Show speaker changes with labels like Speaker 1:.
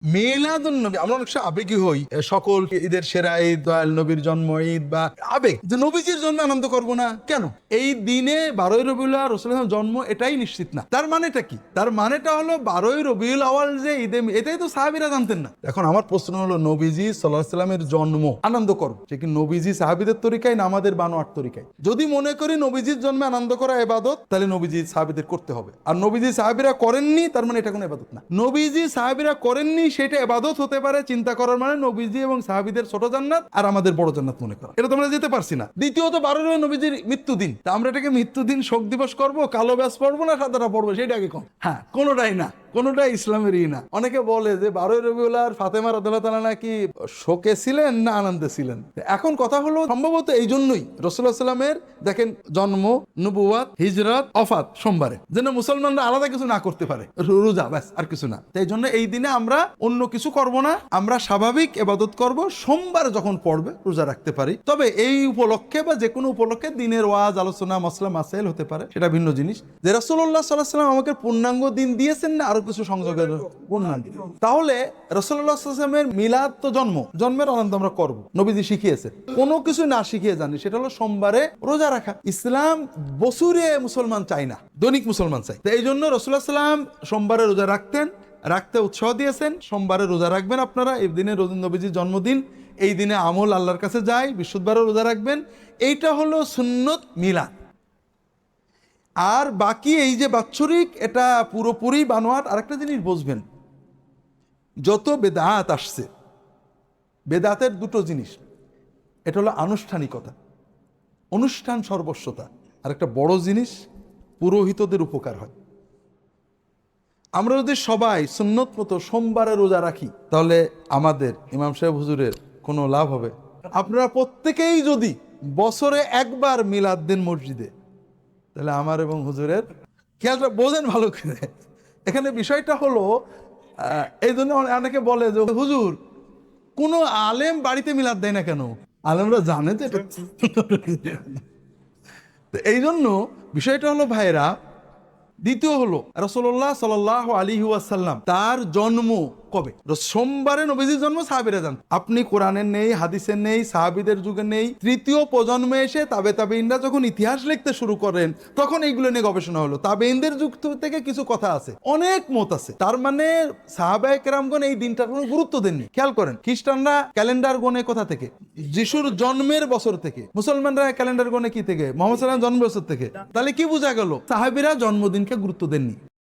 Speaker 1: মিলাদুন্নবী আমরা অনেক সময় আবেগী হই, সকল ঈদের সেরা ঈদ, দয়াল নবীর জন্ম ঈদ বা আবেগ, যে নবীজির জন্য আনন্দ করব না কেন? এই দিনে 12ই রবিউল আওয়াল রাসূলের জন্ম, এটাই নিশ্চিত না। তার মানেটা কি? তার মানেটা হলো 12ই রবিউল আওয়াল যে ঈদে, এটাই তো সাহাবীরা জানতেন না। এখন আমার প্রশ্ন হলো, নবীজি সাল্লাল্লাহু আলাইহি সাল্লামের জন্ম আনন্দ করব, সে কি নবীজি সাহাবীদের তরিকায় না আমাদের বানোয়াট তরিকায়? যদি মনে করি নবীজির জন্মে আনন্দ করা ইবাদত, তাহলে নবীজি সাহাবীদের করতে হবে। আর নবীজি সাহাবীরা করেননি, তার মানে এটা কোনো ইবাদত না। নবীজি সাহাবীরা করেননি, সেটা ইবাদত হতে পারে। চিন্তা করার মানে নবীজি এবং সাহাবীদের ছোট জান্নাত আর আমাদের বড় জান্নাত মনে করা, এটা তো আমরা যেতে পারছি না। দ্বিতীয়ত 12 নবীজির মৃত্যুদিন, তা আমরা এটাকে মৃত্যুদিন শোক দিবস করব, কালো ব্যাস পড়বো না সাদাটা পড়বো, সেটা আগে কম। হ্যাঁ, কোনোটাই না, কোনোটাই ইসলামেরই না। অনেকে বলে যে 12ই রবিউল আওয়াল ফাতেমা রাদিয়াল্লাহু তাআলা নাকি শোকে ছিলেন না আনন্দে ছিলেন। এখন কথা হলো, সম্ভবত এই জন্যই রাসূলুল্লাহ সাল্লামের দেখেন জন্ম, নবুয়াত, হিজরত, ওফাত সোমবারে, যেন মুসলমানরা আলাদা কিছু না করতে পারে, রোজা ব্যাস, আর কিছু না। তাই জন্য এই দিনে আমরা অন্য কিছু করব না, আমরা স্বাভাবিক ইবাদত করব। সোমবার যখন পড়বে রোজা রাখতে পারি, তবে এই উপলক্ষে বা যে কোনো উপলক্ষে দিনের ওয়াজ, আলোচনা, মাসলা মাসাইল হতে পারে, সেটা ভিন্ন জিনিস। যে রাসূলুল্লাহ সাল্লাল্লাহু আলাইহি ওয়াসাল্লাম আমাকে পূর্ণাঙ্গ দিন দিয়েছেন না আরো কিছু সংযোগের পূর্ণাঙ্গ? তাহলে রাসূলুল্লাহ সাল্লাল্লাহু আলাইহি ওয়াসাল্লামের মিলাদ তো জন্মের আনন্দ আমরা করব, নবীজি শিখিয়েছে। কোনো কিছু না শিখিয়ে জানি, সেটা হলো সোমবারে রোজা রাখা। ইসলাম বছরে মুসলমান চাই না, দৈনিক মুসলমান চাই। তো এই জন্য রাসূলুল্লাহ সাল্লাল্লাহু আলাইহি ওয়াসাল্লাম সোমবারে রোজা রাখতে উৎসাহ দিয়েছেন। সোমবারে রোজা রাখবেন আপনারা, এই দিনে নবীজির জন্মদিন, এই দিনে আমল আল্লাহর কাছে যায়, বৃহস্পতিবারে রোজা রাখবেন। এইটা হলো সুন্নত মিলাদ। আর বাকি এই যে বাৎসরিক, এটা পুরোপুরি বানোয়াট। আরেকটা জিনিস বুঝবেন, যত বেদাত আসছে, বেদাতের দুটো জিনিস, এটা হলো আনুষ্ঠানিকতা, অনুষ্ঠান সর্বস্বতা, আর একটা বড় জিনিস পুরোহিতদের উপকার হয়। আমরা যদি সবাই সুন্নত মতো সোমবারে রোজা রাখি, তাহলে আমাদের ইমাম সাহেব হুজুরের কোনো লাভ হবে? আপনারা প্রত্যেকেই যদি বছরে একবার মিলাদ দেন মসজিদে, তাহলে আমার এবং হুজুরের খেয়ালটা বোঝেন ভালো করে। এখানে বিষয়টা হলো, এই জন্য অনেকে বলে যে হুজুর কোনো আলেম বাড়িতে মিলাদ দেয় না কেন? আলেমরা জানে তো এটা। এই জন্য বিষয়টা হলো ভাইরা, দ্বিতীয় হলো রাসূলুল্লাহ সাল্লাল্লাহু আলাইহি ওয়াসাল্লাম তার জন্ম কবে? সোমবারে নবীজির জন্ম সাহাবীরা জান। আপনি কোরআনের নেই, হাদিসের নেই, সাহাবীদের যুগে নেই। তৃতীয় প্রজন্মে এসে তাবেইনরা যখন ইতিহাস লিখতে শুরু করেন, তখন এইগুলো নিয়ে গবেষণা হলো। তাবেইনদের যুগ থেকে কিছু কথা আছে, অনেক মত আছে। তার মানে সাহাবায়ে কেরামগণ এই দিনটার কোনো গুরুত্ব দেননি। খেয়াল করেন, খ্রিস্টানরা ক্যালেন্ডার গণে কোথা থেকে? যিশুর জন্মের বছর থেকে। মুসলমানরা ক্যালেন্ডার গণে কি থেকে? মুহাম্মদ সাল্লাল্লাহু আলাইহি ওয়াসাল্লাম জন্ম বছর থেকে। তাহলে কি বোঝা গেল? সাহাবীরা জন্মদিনকে গুরুত্ব দেননি।